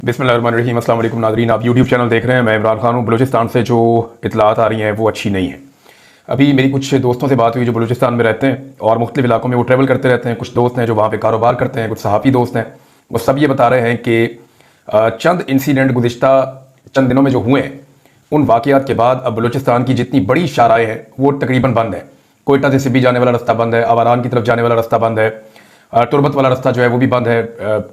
बिस्मिल्लाहिर्रहमानिर्रहीम। अस्सलाम वालेकुम नाज़रीन, आप यूट्यूब चैनल देख रहे हैं। मैं इमरान खान हूँ। बलूचिस्तान से जो इतलात आ रही हैं वो अच्छी नहीं है। अभी मेरी कुछ दोस्तों से बात हुई जो बलूचिस्तान में रहते हैं और मुख्तलिफ इलाकों में वो ट्रैवल करते रहते हैं। कुछ दोस्त हैं जो वहाँ पे कारोबार करते हैं, कुछ सहाफ़ी दोस्त हैं। वो सब ये बता रहे हैं कि चंद इंसिडेंट गुज़िश्ता चंद दिनों में जो हुए हैं, उन वाक़यात के बाद अब बलूचिस्तान की जितनी बड़ी शाहराएँ हैं वो तकरीबन बंद है। कोयटा से सिब्बी जाने वाला रास्ता बंद है, आवारान की तरफ जाने वाला रास्ता बंद है, तुरबत वाला रास्ता जो है वो भी बंद है,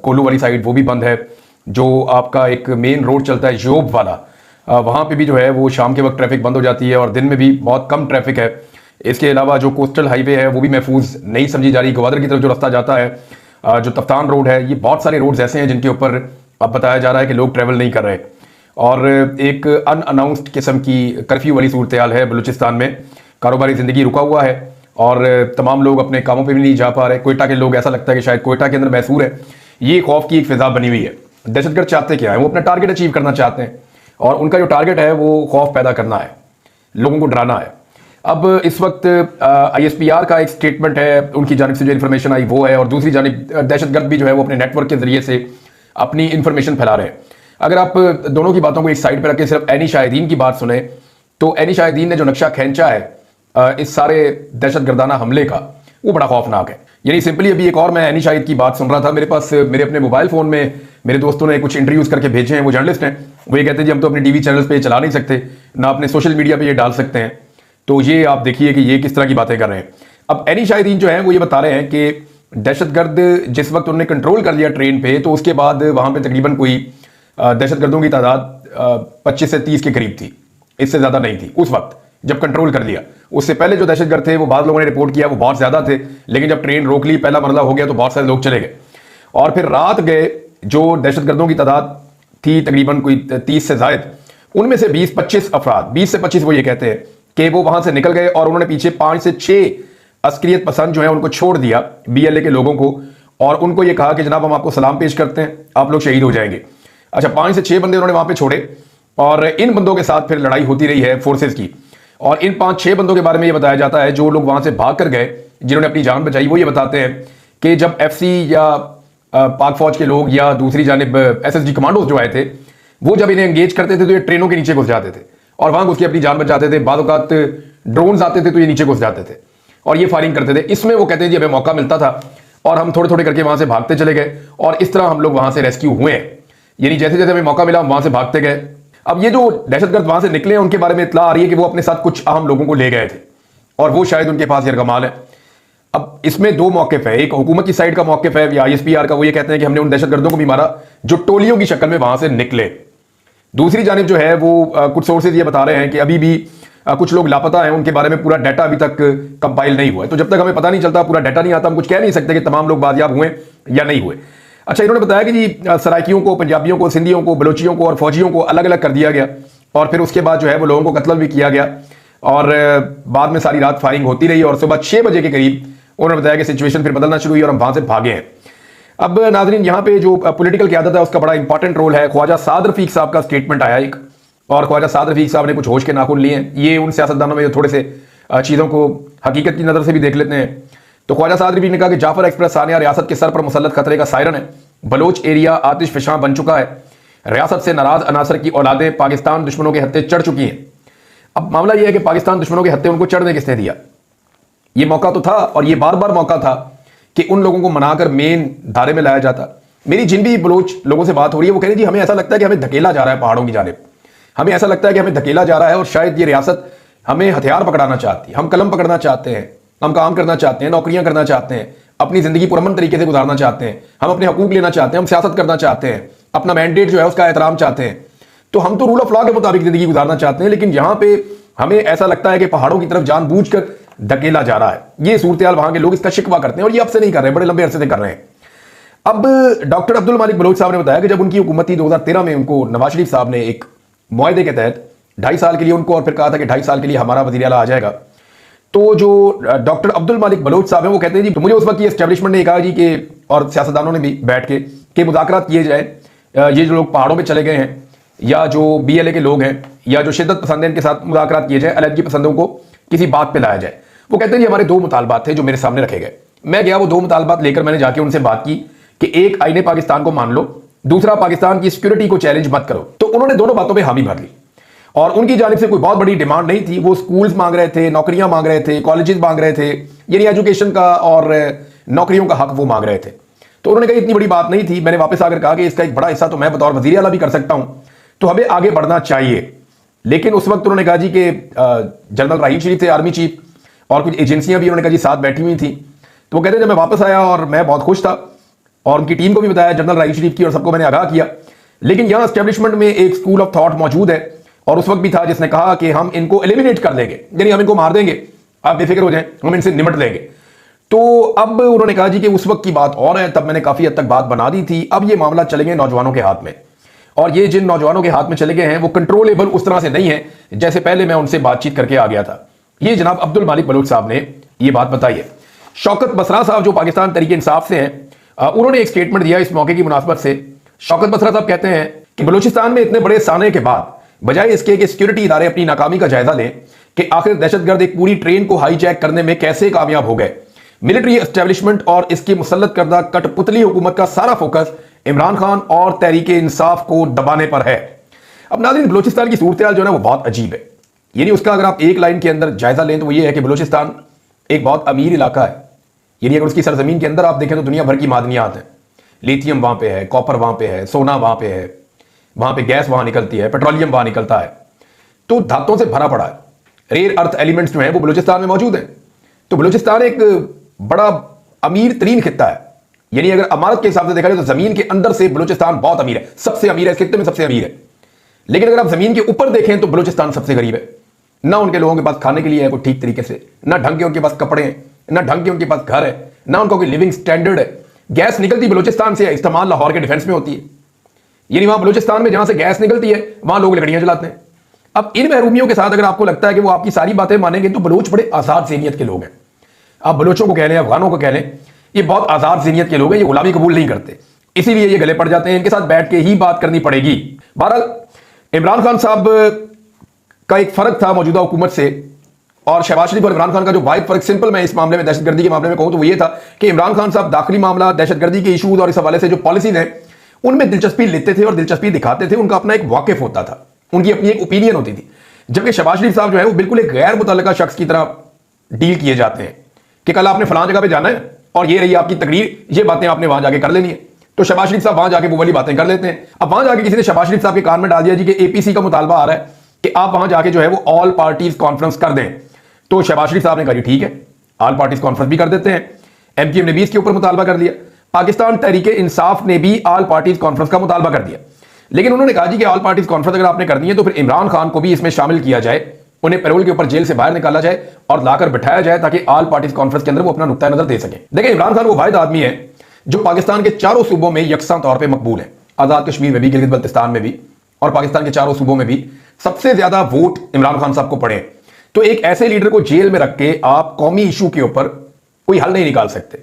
कोलू वाली साइड वो भी बंद है। जो आपका एक मेन रोड चलता है जोब वाला, वहाँ पे भी जो है वो शाम के वक्त ट्रैफिक बंद हो जाती है और दिन में भी बहुत कम ट्रैफिक है। इसके अलावा जो कोस्टल हाईवे है वो भी महफूज नहीं समझी जा रही। ग्वादर की तरफ जो रास्ता जाता है, जो तफ्तान रोड है, ये बहुत सारे रोड्स ऐसे हैं जिनके ऊपर अब बताया जा रहा है कि लोग ट्रैवल नहीं कर रहे और एक अनअनाउंस्ड किस्म की कर्फ्यू वाली सूरत हाल है बलूचिस्तान में। कारोबारी ज़िंदगी रुका हुआ है और तमाम लोग अपने कामों पे भी नहीं जा पा रहे। कोयटा के लोग, ऐसा लगता है कि शायद कोयटा के अंदर मैसूर है। ये खौफ की एक फिजा बनी हुई है। दहशतगर्द चाहते क्या है? वो अपना टारगेट अचीव करना चाहते हैं और उनका जो टारगेट है वो खौफ पैदा करना है, लोगों को डराना है। अब इस वक्त ISPR का एक स्टेटमेंट है, उनकी जानिब से जो इन्फॉर्मेशन आई वो है, और दूसरी जानिब दहशतगर्द भी जो है वो अपने नेटवर्क के जरिए से अपनी इन्फॉर्मेशन फैला रहे हैं। अगर आप दोनों की बातों को एक साइड पर रख के सिर्फ एनी शाहिदीन की बात सुने तो एनी शाहिदीन ने जो नक्शा खींचा है इस सारे दहशतगर्दाना हमले का, वो बड़ा खौफनाक है। यानी सिंपली अभी एक और मैं एनी शाहिद की बात सुन रहा था, मेरे पास मेरे अपने मोबाइल फ़ोन में मेरे दोस्तों ने कुछ इंटरव्यूज़ करके भेजे हैं। वो जर्नलिस्ट हैं, वो ये कहते हैं जी हम तो अपने टीवी चैनल्स पे चला नहीं सकते, ना अपने सोशल मीडिया पे ये डाल सकते हैं। तो ये आप देखिए कि ये किस तरह की बातें कर रहे हैं। अब एनी शाहिदीन जो है वो ये बता रहे हैं कि दहशतगर्द जिस वक्त उन्होंने कंट्रोल कर लिया ट्रेन पे, तो उसके बाद वहाँ पर तकरीबन कोई दहशतगर्दों की तादाद 25 से 30 के करीब थी, इससे ज़्यादा नहीं थी उस वक्त जब कंट्रोल कर लिया। उससे पहले जो दहशतगर्द थे वो बाद लोगों ने रिपोर्ट किया वो बहुत ज़्यादा थे, लेकिन जब ट्रेन रोक ली, पहला मरला हो गया, तो बहुत सारे लोग चले गए। और फिर रात गए जो दहशतगर्दों की तादाद थी तकरीबन कोई 30 से ज़ायद, उनमें से 20-25 अफराद, 20 से 25 वो ये कहते हैं कि वो वहाँ से निकल गए और उन्होंने पीछे 5 से 6 अस्करियत पसंद जो है उनको छोड़ दिया, BLA के लोगों को, और उनको ये कहा कि जनाब हम आपको सलाम पेश करते हैं, आप लोग शहीद हो जाएंगे। अच्छा, 5 से 6 बंदे उन्होंने वहाँ पर छोड़े और इन बंदों के साथ फिर लड़ाई होती रही है फोर्सेज की। और इन 5-6 बंदों के बारे में ये बताया जाता है जो लोग वहां से भाग कर गए, जिन्होंने अपनी जान बचाई, वो ये बताते हैं कि जब FC या पाक फौज के लोग या दूसरी जानिब SSG कमांडोज जो आए थे, वो जब इन्हें एंगेज करते थे तो ये ट्रेनों के नीचे घुस जाते थे और वहां घुस के अपनी जान बचाते थे। बाद औक़ात ड्रोन्स आते थे तो ये नीचे घुस जाते थे और ये फायरिंग करते थे। इसमें वो कहते हैं जी हमें मौका मिलता था और हम थोड़े थोड़े करके वहां से भागते चले गए और इस तरह हम लोग वहां से रेस्क्यू हुए हैं। यानी जैसे जैसे हमें मौका मिला हम वहां से भागते गए। अब ये जो दहशतगर्द वहां से निकले हैं उनके बारे में इत्तला आ रही है कि वो अपने साथ कुछ अहम लोगों को ले गए थे और वो शायद उनके पास यरगमाल है। अब इसमें दो मौक़िफ़ है, एक हुकूमत की साइड का मौक़िफ़ है या ISPR का, वो ये कहते हैं कि हमने उन दहशतगर्दों को भी मारा जो टोलियों की शक्ल में वहां से निकले। दूसरी जानिब जो है वो कुछ सोर्सेज ये बता रहे हैं कि अभी भी कुछ लोग लापता हैं, उनके बारे में पूरा डाटा अभी तक कंपाइल नहीं हुआ है। तो जब तक हमें पता नहीं चलता, पूरा डाटा नहीं आता, हम कुछ कह नहीं सकते कि तमाम लोग बाजियाब हुए या नहीं हुए। अच्छा, इन्होंने बताया कि जी सराइकियों को, पंजाबियों को, सिंधियों को, बलोचियों को और फौजियों को अलग अलग कर दिया गया और फिर उसके बाद जो है वो लोगों को कत्ल भी किया गया और बाद में सारी रात फायरिंग होती रही और सुबह 6 बजे के करीब उन्होंने बताया कि सिचुएशन फिर बदलना शुरू हुई और हम वहां से भागे हैं। अब नाजरीन, यहाँ पे जो पॉलिटिकल क़यादत है उसका बड़ा इंपॉर्टेंट रोल है। ख्वाजा साद रफीक साहब का स्टेटमेंट आया एक, और ख्वाजा साद रफीक साहब ने कुछ होश के नाखून लिए हैं। ये उन सियासतदानों में थोड़े से चीज़ों को हकीकत की नज़र से भी देख लेते हैं। तो ख्वाजा साद रफीक ने कहा कि जाफर एक्सप्रेस सानिया रियासत के सर पर मुसल्लत खतरे का सायरन है। बलोच एरिया आतिश फिशां बन चुका है। रियासत से नाराज अनासर की औलादें पाकिस्तान दुश्मनों के हत्थे चढ़ चुकी हैं। अब मामला यह है कि पाकिस्तान दुश्मनों के हत्थे उनको चढ़ने किसने दिया? ये मौका तो था और ये बार बार मौका था कि उन लोगों को मनाकर मेन धारे में लाया जाता। मेरी जिन भी बलोच लोगों से बात हो रही है वो कह रहे हैं जी हमें ऐसा लगता है कि हमें धकेला जा रहा है पहाड़ों की जानिब, हमें ऐसा लगता है कि हमें धकेला जा रहा है और शायद ये रियासत हमें हथियार पकड़ाना चाहती है, हम कलम पकड़ना चाहते हैं, हम काम करना चाहते हैं, नौकरियां करना चाहते हैं, अपनी जिंदगी पुरअमन तरीके से गुजारना चाहते हैं, हम अपने हकूक लेना चाहते हैं, हम सियासत करना चाहते हैं, अपना मैंडेट जो है उसका एहतराम चाहते हैं। तो हम तो रूल ऑफ लॉ के मुताबिक जिंदगी गुजारना चाहते हैं, लेकिन यहां पे हमें ऐसा लगता है कि पहाड़ों की तरफ जानबूझकर धकेला जा रहा है। ये सूरत हाल वहां के लोग इसका शिकवा करते हैं और ये अब से नहीं कर रहे, बड़े लंबे अरसे से कर रहे हैं। अब डॉक्टर अब्दुल मालिक बलोच साहब ने बताया कि जब उनकी हुकूमत थी 2013 में, उनको नवाज शरीफ साहब ने एक मुआहदे के तहत 2.5 साल के लिए उनको और फिर कहा था कि 2.5 साल के लिए हमारा वज़ीर आला आ जाएगा। तो जो डॉक्टर अब्दुल मालिक बलोच साहब हैं वो कहते हैं जी तो मुझे उस वक्त ये एस्टेब्लिशमेंट ने कहा जी कि, और सियासतदानों ने भी बैठ के मुज़ाकरात किए जाए, ये जो लोग पहाड़ों पे चले गए हैं या जो BLA के लोग हैं या जो शिद्दत पसंद है, इनके साथ मुज़ाकरात किए जाए, अलहदगी पसंदों को किसी बात पे लाया जाए। वो कहते हैं जी हमारे 2 मुतालबात थे जो मेरे सामने रखे गए। मैं गया, वो 2 मुतालबात लेकर मैंने जाके उनसे बात की कि एक आईने पाकिस्तान को मान लो, दूसरा, पाकिस्तान की सिक्योरिटी को चैलेंज मत करो। तो उन्होंने दोनों बातों पर हामी भर ली और उनकी जानिब से कोई बहुत बड़ी डिमांड नहीं थी। वो स्कूल्स मांग रहे थे, नौकरियां मांग रहे थे, कॉलेजेस मांग रहे थे, यानी एजुकेशन का और नौकरियों का हक वो मांग रहे थे। तो उन्होंने कहा इतनी बड़ी बात नहीं थी। मैंने वापस आकर कहा कि इसका एक बड़ा हिस्सा तो मैं बतौर वज़ीर आला भी कर सकता हूं, तो हमें आगे बढ़ना चाहिए। लेकिन उस वक्त उन्होंने कहा जी कि जनरल राहील शरीफ थे आर्मी चीफ और कुछ एजेंसियां भी उन्होंने कहा जी साथ बैठी हुई थी। तो वो कहते जब मैं वापस आया और मैं बहुत खुश था और उनकी टीम को भी बताया, जनरल राहील शरीफ की, और सबको मैंने आगाह किया। लेकिन यहां एस्टेब्लिशमेंट में एक स्कूल ऑफ थॉट मौजूद है और उस वक्त भी था जिसने कहा कि हम इनको एलिमिनेट कर देंगे, यानी हम इनको मार देंगे, आप बेफिक्र हो जाएं, हम इनसे निपट लेंगे। तो अब उन्होंने कहा जी कि उस वक्त की बात और है, तब मैंने काफी हद तक बात बना दी थी। अब ये मामला चले गए नौजवानों के हाथ में और ये जिन नौजवानों के हाथ में चले गए हैं वो कंट्रोलेबल उस तरह से नहीं है जैसे पहले मैं उनसे बातचीत करके आ गया था। ये जनाब अब्दुल मालिक बलोच साहब ने ये बात बताई है। शौकत बसरा साहब जो पाकिस्तान तहरीक इंसाफ से हैं, उन्होंने एक स्टेटमेंट दिया इस मौके की मुनासबत से। शौकत बसरा साहब कहते हैं कि बलूचिस्तान में इतने बड़े साने के बाद बजाय इसके कि सिक्योरिटी इदारे अपनी नाकामी का जायजा लें कि आखिर दहशतगर्द एक पूरी ट्रेन को हाईजैक करने में कैसे कामयाब हो गए, मिलिट्री एस्टेब्लिशमेंट और इसकी मुसल्लत करदा कठपुतली हुकूमत का सारा फोकस इमरान खान और तहरीक इंसाफ को दबाने पर है। अब नाज़रीन, बलूचिस्तान की सूरत हाल जो है वो बहुत अजीब है। यानी उसका अगर आप एक लाइन के अंदर जायजा लें तो वो ये है कि बलूचिस्तान एक बहुत अमीर इलाका है। यानी अगर उसकी सरजमीन के अंदर आप देखें तो दुनिया भर की मादनियात हैं। लिथियम वहां पे है, कॉपर वहां पे है, सोना वहां पे है, वहां पे गैस वहां निकलती है, पेट्रोलियम वहां निकलता है, तो धातुओं से भरा पड़ा है। रेयर अर्थ एलिमेंट्स जो है वो बलूचिस्तान में मौजूद है। तो बलूचिस्तान एक बड़ा अमीर तरीन खित्ता है। यानी अगर अमारत के हिसाब से देखा जाए तो जमीन के अंदर से बलूचिस्तान बहुत अमीर है, सबसे अमीर है, इस खित्ते में सबसे अमीर है। लेकिन अगर आप जमीन के ऊपर देखें तो बलूचिस्तान सबसे गरीब है। ना उनके लोगों के पास खाने के लिए है कोई ठीक तरीके से, ना ढंग के उनके पास कपड़े हैं, ना ढंग के उनके पास घर है, ना उनका कोई लिविंग स्टैंडर्ड है। गैस निकलती बलूचिस्तान से है, इस्तेमाल लाहौर के डिफेंस में होती है। यानी वहां बलूचिस्तान में जहां से गैस निकलती है वहां लोग लकड़ियां जलाते हैं। अब इन महरूमियों के साथ अगर आपको लगता है कि वो आपकी सारी बातें मानेंगे तो बलूच बड़े आजाद ज़हनियत के लोग हैं। आप बलोचों को कह लें, अफगानों को कह लें, ये बहुत आजाद ज़हनियत के लोग हैं, ये गुलामी कबूल नहीं करते, इसीलिए ये गले पड़ जाते हैं। इनके साथ बैठ के ही बात करनी पड़ेगी। बहरहाल इमरान खान साहब का एक फर्क था मौजूदा हुकूमत से और शहबाज शरीफ और इमरान खान का जो वाहिद फर्क, सिंपल मैं इस मामले में दहशतगर्दी के मामले में कहूं तो वो ये था कि इमरान खान साहब दाखिली मामला, दहशतगर्दी के इशूज और इस हवाले से जो पॉलिसीज हैं उनमें दिलचस्पी लेते थे और दिलचस्पी दिखाते थे। उनका अपना एक वाकिफ होता था, उनकी अपनी एक ओपिनियन होती थी। जबकि शहबाज शरीफ साहब जो है वो बिल्कुल एक गैर मुतल्लिका शख्स की तरह डील किए जाते हैं कि कल आपने फलां जगह पे जाना है और ये रही आपकी तकरीर, ये बातें आपने वहां जाके कर लेनी है। तो शहबाज शरीफ साहब वहां जाके वो वाली बातें कर लेते हैं। अब वहां जाके किसी ने शहबाज शरीफ साहब के कान में डाल दिया जी कि एपीसी का मुतालबा आ रहा है कि आप वहां जाके जो है वो ऑल पार्टीज कॉन्फ्रेंस कर दें। तो शहबाज शरीफ साहब ने कहा ठीक है, ऑल पार्टीज कॉन्फ्रेंस भी कर देते हैं। एमक्यूएम ने भी इसके ऊपर मुतालबा कर लिया, पाकिस्तान तहरीक इंसाफ ने भी ऑल पार्टीज कॉन्फ्रेंस का मुतालबा कर दिया। लेकिन उन्होंने कहा जी कि ऑल पार्टीज कॉन्फ्रेंस अगर आपने करनी है तो फिर इमरान खान को भी इसमें शामिल किया जाए, उन्हें पैरोल के ऊपर जेल से बाहर निकाला जाए और लाकर बिठाया जाए ताकि ऑल पार्टीज कॉन्फ्रेंस के अंदर वो अपना नुक्ता नजर दे सके। देखिए, इमरान खान वो वाहिद आदमी है जो पाकिस्तान के चारों सूबों में यकसा तौर पर मकबूल है। आजाद कश्मीर में भी, गिलगित बल्तिस्तान में भी और पाकिस्तान के चारों सूबों में भी सबसे ज्यादा वोट इमरान खान साहब को पड़े। तो एक ऐसे लीडर को जेल में रख के आप कौमी इशू के ऊपर कोई हल नहीं निकाल सकते।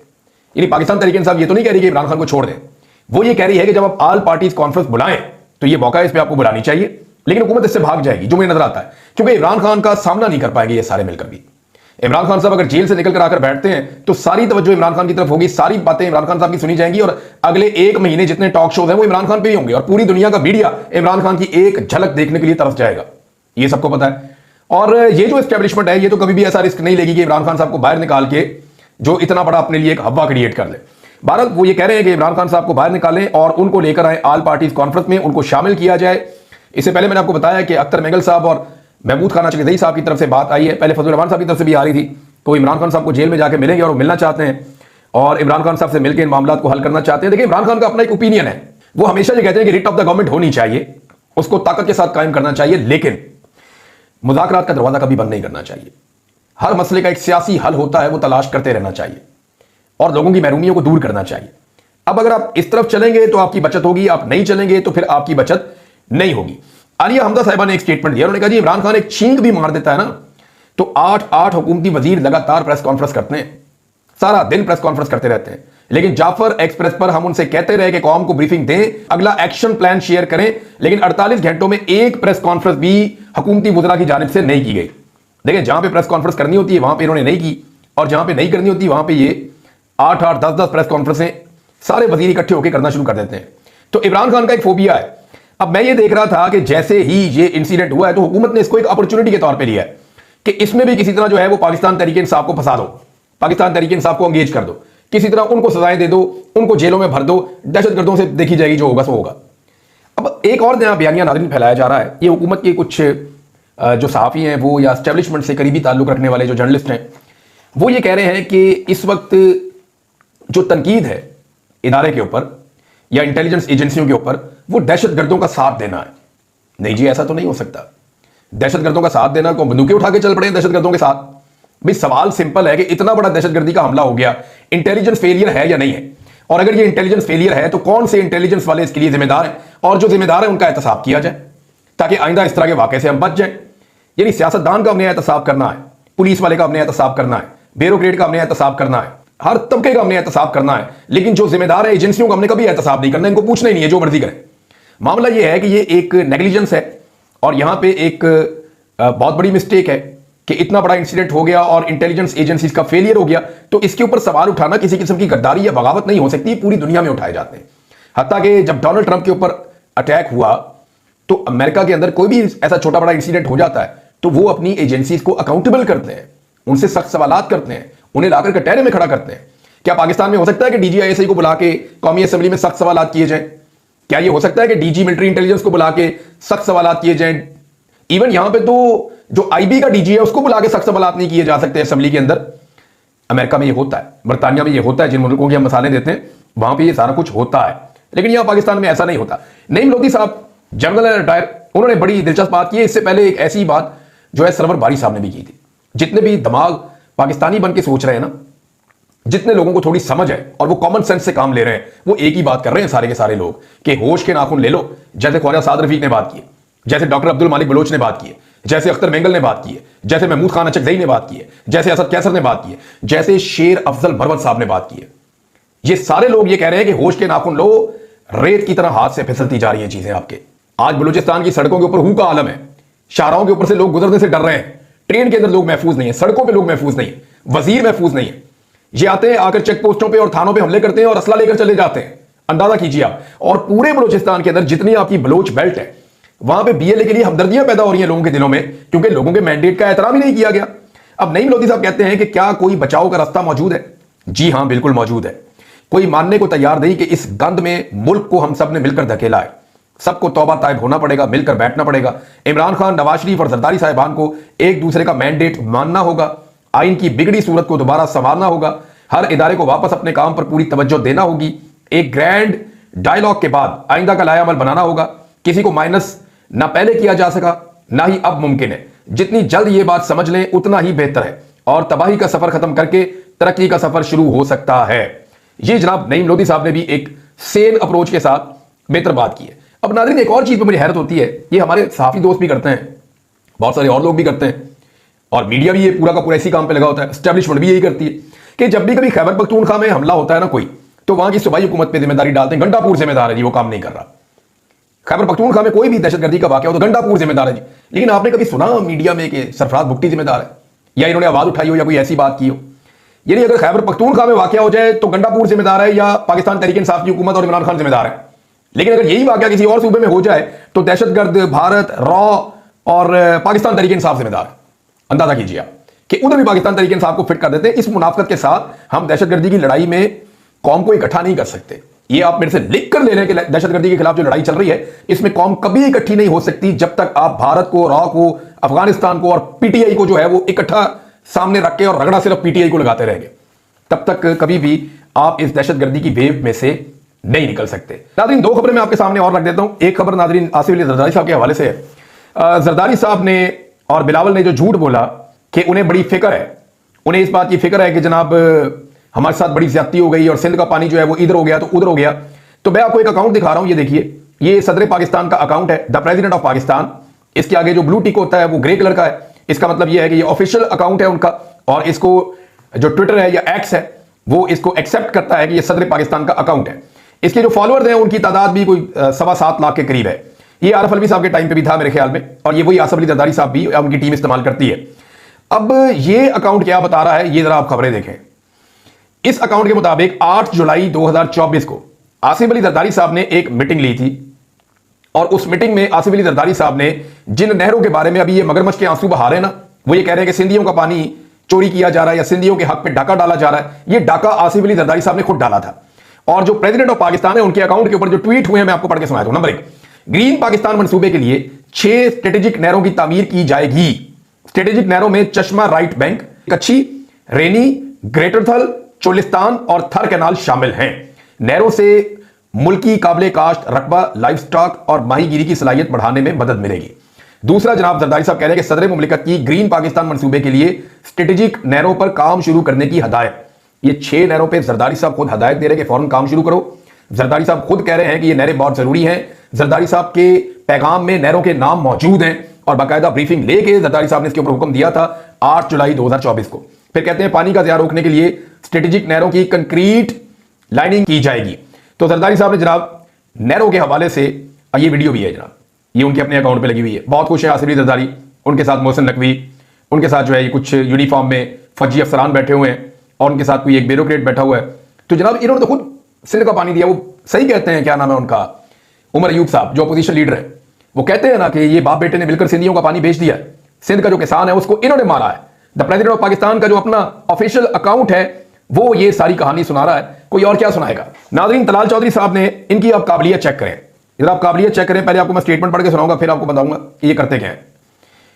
यानी पाकिस्तान तहरीक इंसाफ ये तो नहीं कह रही कि इमरान खान को छोड़ दें, वो ये कह रही है कि जब आप ऑल पार्टीज कॉन्फ्रेंस बुलाएं तो ये मौका है, इस पर आपको बुलानी चाहिए। लेकिन हुकूमत इससे भाग जाएगी जो मुझे नजर आता है, क्योंकि इमरान खान का सामना नहीं कर पाएंगे ये सारे मिलकर भी। इमरान खान साहब अगर जेल से निकल कर आकर बैठते हैं तो सारी तवज्जो इमरान खान की तरफ होगी, सारी बातें इमरान खान साहब की सुनी जाएंगी और अगले एक महीने जितने टॉक शोज हैं वो इमरान खान पे ही होंगे और पूरी दुनिया का मीडिया इमरान खान की एक झलक देखने के लिए तरस जाएगा, ये सबको पता है। और ये जो एस्टेब्लिशमेंट है ये तो कभी भी ऐसा रिस्क नहीं लेगी कि इमरान खान साहब को बाहर निकाल के जो इतना बड़ा अपने लिए एक हवा क्रिएट कर ले। भारत वो ये कह रहे हैं कि इमरान खान साहब को बाहर निकालें और उनको लेकर आए ऑल पार्टीज कॉन्फ्रेंस में, उनको शामिल किया जाए। इससे पहले मैंने आपको बताया कि अख्तर मेंगल साहब और महमूद खाना चकदई साहब की तरफ से बात आई है, पहले फजल रहमान साहब की तरफ से भी आ रही थी। तो इमरान खान साहब को जेल में जाके मिलेंगे और वो मिलना चाहते हैं और इमरान खान साहब से मिलकर इन मामलों को हल करना चाहते हैं। देखिए, इमरान खान का अपना एक ओपिनियन है, वो हमेशा ये कहते हैं कि रिट ऑफ द गवर्नमेंट होनी चाहिए, उसको ताकत के साथ कायम करना चाहिए, लेकिन मुज़ाकरात का दरवाजा कभी बंद नहीं करना चाहिए। हर मसले का एक सियासी हल होता है, वो तलाश करते रहना चाहिए और लोगों की महरूमियों को दूर करना चाहिए। अब अगर आप इस तरफ चलेंगे तो आपकी बचत होगी, आप नहीं चलेंगे तो फिर आपकी बचत नहीं होगी। आलिया हमदा साहिबा ने एक स्टेटमेंट दिया, उन्होंने कहा जी इमरान खान एक छींक भी मार देता है ना तो 8 हुकूमती वजीर लगातार प्रेस कॉन्फ्रेंस करते हैं, सारा दिन प्रेस कॉन्फ्रेंस करते रहते हैं। लेकिन जाफर एक्सप्रेस पर हम उनसे कहते रहे कि कौम को ब्रीफिंग दें, अगला एक्शन प्लान शेयर करें, लेकिन 48 घंटों में एक प्रेस कॉन्फ्रेंस भी हुकूमती वज़रा की जानिब से नहीं की गई। देखिए, जहां पे प्रेस कॉन्फ्रेंस करनी होती है वहां पे इन्होंने नहीं की और जहां पे नहीं करनी होती वहां पे ये 8-10 प्रेस कॉन्फ्रेंसें सारे वजीर इकट्ठे होकर करना शुरू कर देते हैं। तो इमरान खान का एक फोबिया है। अब मैं ये देख रहा था कि जैसे ही ये इंसिडेंट हुआ है तो हुकूमत ने इसको एक अपॉर्चुनिटी के तौर पे लिया है कि इसमें भी किसी तरह जो है वो पाकिस्तान तहरीक इंसाफ को फंसा दो, पाकिस्तान तहरीक इंसाफ को एंगेज कर दो, किसी तरह उनको सजाएं दे दो, उनको जेलों में भर दो, दहशतगर्दों से देखी जाएगी, जो होगा सो होगा। अब एक और नया बयानिया नाज़रीन फैलाया जा रहा है। ये हुकूमत के कुछ जो सहाफ़ी हैं वो या एस्टेब्लिशमेंट से करीबी ताल्लुक़ रखने वाले जो जर्नलिस्ट हैं वो ये कह रहे हैं कि इस वक्त जो तनकीद है इदारे के ऊपर या इंटेलिजेंस एजेंसियों के ऊपर वो दहशतगर्दों का साथ देना है। नहीं जी, ऐसा तो नहीं हो सकता। दहशतगर्दों का साथ देना, को बंदूकें उठा के चल पड़े दहशतगर्दों के साथ? भाई सवाल सिंपल है कि इतना बड़ा दहशतगर्दी का हमला हो गया, इंटेलिजेंस फेलियर है या नहीं है? और अगर ये इंटेलिजेंस फेलियर है तो कौन से इंटेलिजेंस वाले इसके लिए जिम्मेदार हैं, और जो जिम्मेदार है उनका एहतसाब किया जाए ताकि आइंदा इस तरह के वाक़े से हम बच जाए। यानी सियासतदान का हमने एहतसाब करना है, पुलिस वाले का हमने एहतसाब करना है, ब्यूरोक्रेट का हमने एहतसाब करना है, हर तबके का हमने एहतसाब करना है, लेकिन जो जिम्मेदार है एजेंसियों का हमने कभी एहतसाब नहीं करना, इनको पूछना ही नहीं है, जो मर्जी करें। मामला यह है कि ये एक नेग्लिजेंस है और यहां पे एक बहुत बड़ी मिस्टेक है कि इतना बड़ा इंसिडेंट हो गया और इंटेलिजेंस एजेंसीज का फेलियर हो गया, तो इसके ऊपर सवाल उठाना किसी किस्म की गद्दारी या बगावत नहीं हो सकती, पूरी दुनिया में उठाए जाते हैं। हत्ता कि जब डोनाल्ड ट्रंप के ऊपर अटैक हुआ तो अमेरिका के अंदर कोई भी ऐसा छोटा बड़ा इंसिडेंट हो जाता है तो वो अपनी एजेंसीज को अकाउंटेबल करते हैं, उनसे सख्त सवालात करते हैं, उन्हें लाकर कटहरे में खड़ा करते हैं। क्या पाकिस्तान में हो सकता है कि डीजीआईएसआई को बुला के कौमी असेंबली में सख्त सवालात किए जाएं? क्या ये हो सकता है कि डीजी मिलिट्री इंटेलिजेंस को बुला के सख्त सवालात किए जाएं? इवन यहां पे तो जो आईबी का डीजी है उसको बुला के सख्त सवालात नहीं किए जा सकते असेंबली के अंदर। अमेरिका में ये होता है, बरतानिया में ये होता है, जिन मुल्कों के हम मसाले देते हैं वहां पर ये सारा कुछ होता है, लेकिन यहां पाकिस्तान में ऐसा नहीं होता। नईम लोधी साहब जनरल रिटायर, उन्होंने बड़ी दिलचस्प बात की। इससे पहले एक ऐसी बात जो है सरवर बारी साहब ने भी की थी। जितने भी दिमाग पाकिस्तानी बन के सोच रहे हैं ना, जितने लोगों को थोड़ी समझ है और वो कॉमन सेंस से काम ले रहे हैं, वो एक ही बात कर रहे हैं सारे के सारे लोग कि होश के नाखून ले लो। जैसे ख्वाजा साद रफीक ने बात की, जैसे डॉक्टर अब्दुल मालिक बलोच ने बात की, जैसे अख्तर मेंगल ने बात की, जैसे महमूद खान अचकजई ने बात की, जैसे असद कैसर ने बात की, जैसे शेर अफजल भरवत साहब ने बात की। ये सारे लोग ये कह रहे हैं कि होश के नाखून लो, रेत की तरह हाथ से फिसलती जा रही है चीजें आपके। आज बलूचिस्तान की सड़कों के ऊपर हू का आलम है, शाहराहों के ऊपर से लोग गुजरने से डर रहे हैं, ट्रेन के अंदर लोग महफूज नहीं है, सड़कों पे लोग महफूज नहीं है, वजीर महफूज नहीं है। ये आते हैं, आकर चेक पोस्टों पे और थानों पे हमले करते हैं और असला लेकर चले जाते हैं। अंदाजा कीजिए आप। और पूरे बलूचिस्तान के अंदर जितनी आपकी बलोच बेल्ट है वहां पे बीएलए के लिए हमदर्दियां पैदा हो रही हैं लोगों के दिलों में, क्योंकि लोगों के मैंडेट का एहतराम ही नहीं किया गया। अब नईम लोधी साहब कहते हैं कि क्या कोई बचाव का रास्ता मौजूद है? जी हां, बिल्कुल मौजूद है। कोई मानने को तैयार नहीं कि इस गंद में मुल्क को हम सब ने मिलकर धकेला है। सबको तौबा ताइब होना पड़ेगा, मिलकर बैठना पड़ेगा। इमरान खान, नवाज शरीफ और जरदारी साहिबान को एक दूसरे का मैंडेट मानना होगा, आइन की बिगड़ी सूरत को दोबारा संवारना होगा, हर इदारे को वापस अपने काम पर पूरी तवज्जो देना होगी। एक ग्रैंड डायलॉग के बाद आइंदा का लायामल बनाना होगा। किसी को माइनस ना पहले किया जा सका ना ही अब मुमकिन है। जितनी जल्द ये बात समझ लें उतना ही बेहतर है और तबाही का सफर खत्म करके तरक्की का सफर शुरू हो सकता है। ये जनाब नईम लोधी साहब ने भी एक सेन अप्रोच के साथ बेहतर बात की है। अब नाज़रीन, एक और चीज पर मुझे हैरत होती है, ये हमारे सहाफी दोस्त भी करते हैं, बहुत सारे और लोग भी करते हैं, और मीडिया भी ये पूरा का पूरा इसी काम पे लगा होता है, एस्टेब्लिशमेंट भी यही करती है कि जब भी कभी खैबर पख्तूनख्वा में हमला होता है ना कोई, तो वहां की सूबाई हुकूमत पे जिम्मेदारी डालते हैं, गंडापुर जिम्मेदार है जी, वो काम नहीं कर रहा। खैबर पख्तूनख्वा में कोई भी दहशतगर्दी का वाकया हो तो गंडापुर जिम्मेदार है जी। लेकिन आपने कभी सुना मीडिया में कि सरफराज भुट्टी जिम्मेदार है, या इन्होंने आवाज उठाई हो या कोई ऐसी बात की हो? यानी अगर खैबर पख्तूनख्वा में वाकया हो जाए तो गंडापुर जिम्मेदार है या पाकिस्तान तहरीक इंसाफ की हुकूमत और इमरान खान जिम्मेदार है। लेकिन अगर यही वाकया किसी और सूबे में हो जाए तो दहशतगर्द भारत, रॉ और पाकिस्तान तहरीक इंसाफ जिम्मेदार है। अंदाजा कीजिए आप कि उधर भी पाकिस्तान तहरीक इंसाफ को फिट कर देते हैं। इस मुनाफकत के साथ हम दहशतगर्दी की लड़ाई में कौम को इकट्ठा नहीं कर सकते। ये आप मेरे से लिख कर ले रहे हैं कि दहशतगर्दी के खिलाफ जो लड़ाई चल रही है इसमें कौम कभी इकट्ठी नहीं हो सकती जब तक आप भारत को, रॉ को, अफगानिस्तान को और पीटीआई को जो है वो इकट्ठा सामने रख के और रगड़ा सिर्फ पीटीआई को लगाते रहेंगे। तब तक कभी भी आप इस दहशतगर्दी की वेव में से नहीं निकल सकते। नाज़रीन, दो खबरें मैं आपके सामने और रख देता हूं। एक खबर नाज़रीन आसिफ अली जरदारी साहब के हवाले से है। जरदारी साहब ने और बिलावल ने जो झूठ बोला कि उन्हें बड़ी फिक्र है, उन्हें इस बात की फिक्र है कि जनाब हमारे साथ बड़ी ज्यादती हो गई और सिंध का पानी जो है वो इधर हो गया तो उधर हो गया। तो मैं आपको एक अकाउंट दिखा रहा हूं, ये देखिए, ये सदर पाकिस्तान का अकाउंट है, द प्रेसिडेंट ऑफ पाकिस्तान। इसके आगे जो ब्लू टिक होता है वो ग्रे कलर का है। इसका मतलब ये है कि ये ऑफिशियल अकाउंट है उनका, और इसको जो ट्विटर है या एक्स है वो इसको एक्सेप्ट करता है कि ये सदर पाकिस्तान का अकाउंट है। इसके जो फॉलोअर्स हैं उनकी तादाद भी कोई 7.25 लाख के करीब है। ये आरफ अलवी साहब के टाइम पे भी था मेरे ख्याल में, और ये वही आसिफ अली जरदारी साहब भी उनकी टीम इस्तेमाल करती है। अब ये अकाउंट क्या बता रहा है, ये जरा आप खबरें देखें। इस अकाउंट के मुताबिक 8 जुलाई 2024 को आसिफ अली जरदारी साहब ने एक मीटिंग ली थी और उस मीटिंग में आसिफ अली जरदारी साहब ने जिन नहरों के बारे में अभी ये मगरमच्छ के आंसू बहा रहे हैं ना, वो ये कह रहे हैं कि सिंधियों का पानी चोरी किया जा रहा है या सिंधियों के हक पे डाका डाला जा रहा है, ये डाका आसिफ अली जरदारी साहब ने खुद डाला था। और जो प्रेसिडेंट ऑफ पाकिस्तान है उनके अकाउंट के ऊपर जो ट्वीट हुए हैं मैं आपको पढ़ के सुनाया दूं। नंबर 1, ग्रीन पाकिस्तान मंसूबे के लिए 6 स्ट्रेटेजिक नहरों की तामीर की जाएगी। स्ट्रेटेजिक नहरों में चश्मा राइट बैंक, कच्छी, रेनी, ग्रेटर थल, चोलिस्तान और थर कैनाल शामिल हैं। नहरों से मुल्की काबिले काश्त रकबा, लाइफ स्टॉक और माहीगीरी की सलाहियत बढ़ाने में मदद मिलेगी। दूसरा, जनाब जरदारी साहब कह रहे हैं कि सदर मुमलिकत की ग्रीन पाकिस्तान मंसूबे के लिए स्ट्रेटेजिक नहरों पर काम शुरू करने की हदायत। ये 6 नहरों पर जरदारी साहब खुद हदायत दे रहे हैं कि फौरन काम शुरू करो। जरदारी साहब खुद कह रहे हैं कि ये नहरें बहुत जरूरी हैं। जरदारी साहब के पैगाम में नहरों के नाम मौजूद हैं और बाकायदा ब्रीफिंग लेके जरदारी साहब ने इसके ऊपर हुक्म दिया था 8 जुलाई 2024 को। फिर कहते हैं पानी का ज़िया रोकने के लिए स्ट्रेटेजिक नहरों की कंक्रीट लाइनिंग की जाएगी। तो जरदारी साहब ने जनाब नहरों के हवाले से ये वीडियो भी है जनाब, ये उनके अपने अकाउंट पे लगी हुई है। बहुत खुश है आसिफ अली जरदारी, उनके साथ मोहसिन नकवी, उनके साथ जो है ये कुछ यूनिफॉर्म में फौजी अफसरान बैठे हुए हैं और उनके साथ कोई एक ब्यूरोक्रेट बैठा हुआ है। तो जनाब इन्होंने तो खुद सिंध का पानी दिया। वो सही कहते हैं, क्या नाम है उनका, उमर अयूब साहब जो अपोजिशन लीडर है, वो कहते हैं ना कि ये बाप बेटे ने मिलकर सिंधियों का पानी बेच दिया है। सिंध का जो किसान है उसको इन्होंने मारा है। द प्रेसिडेंट ऑफ पाकिस्तान का जो अपना ऑफिशियल अकाउंट है वो ये सारी कहानी सुना रहा है, कोई और क्या सुनाएगा। नाज़रीन, तलाल चौधरी साहब ने इनकी आप काबिलियत चेक करें, इधर आप काबिलियत चेक करें। पहले आपको मैं स्टेटमेंट पढ़ के सुनाऊंगा, फिर आपको बताऊंगा कि ये करते क्या है।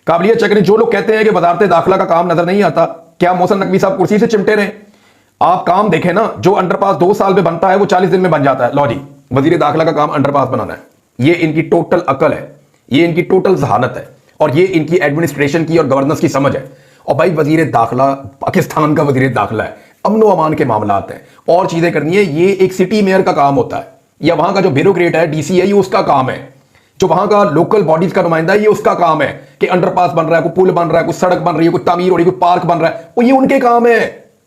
काबिलियत चेक करें। जो लोग कहते हैं कि वजारत दाखिला का काम नजर नहीं आता, क्या मोहसिन नकवी साहब कुर्सी से चिमटे रहे? आप काम देखें ना, जो अंडरपास 2 साल में बनता है वो 40 दिन में बन जाता है। लो जी, वजीर दाखिला का काम अंडरपास बनाना है। ये इनकी टोटल अकल है, ये इनकी टोटल जहानत है और ये इनकी एडमिनिस्ट्रेशन की और गवर्नेंस की समझ है। और भाई वजीर दाखिला पाकिस्तान का वजीर दाखिला है, अमन व अमान के मामलात हैं और चीजें करनी है, ये एक सिटी मेयर का काम होता है या वहां का जो ब्यूरोक्रेट है, डीसी है, ये उसका काम है। जो वहां का लोकल बॉडीज का नुमाइंदा है, ये उसका काम है कि अंडरपास बन रहा है, कोई पुल बन रहा है, कोई सड़क बन रही है, कोई तामीर हो रही है, कोई पार्क बन रहा है, वो ये उनके काम है।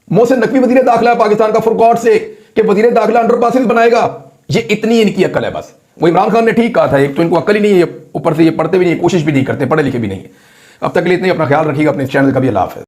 मोहसिन नकवी वजीर दाखिला है पाकिस्तान का, फॉर गॉड से कि वजीर दाखिला अंडरपासेस बनाएगा, ये इतनी इनकी अकल है बस। वो इमरान खान ने ठीक कहा था, एक तो इनको अकल ही नहीं है, ऊपर से ये पढ़ते भी नहीं, कोशिश भी नहीं करते, पढ़े लिखे भी नहीं है। अब तक के लिए इतनी, अपना ख्याल रखिएगा, अपने चैनल का भी अल्लाह हाफ़िज़।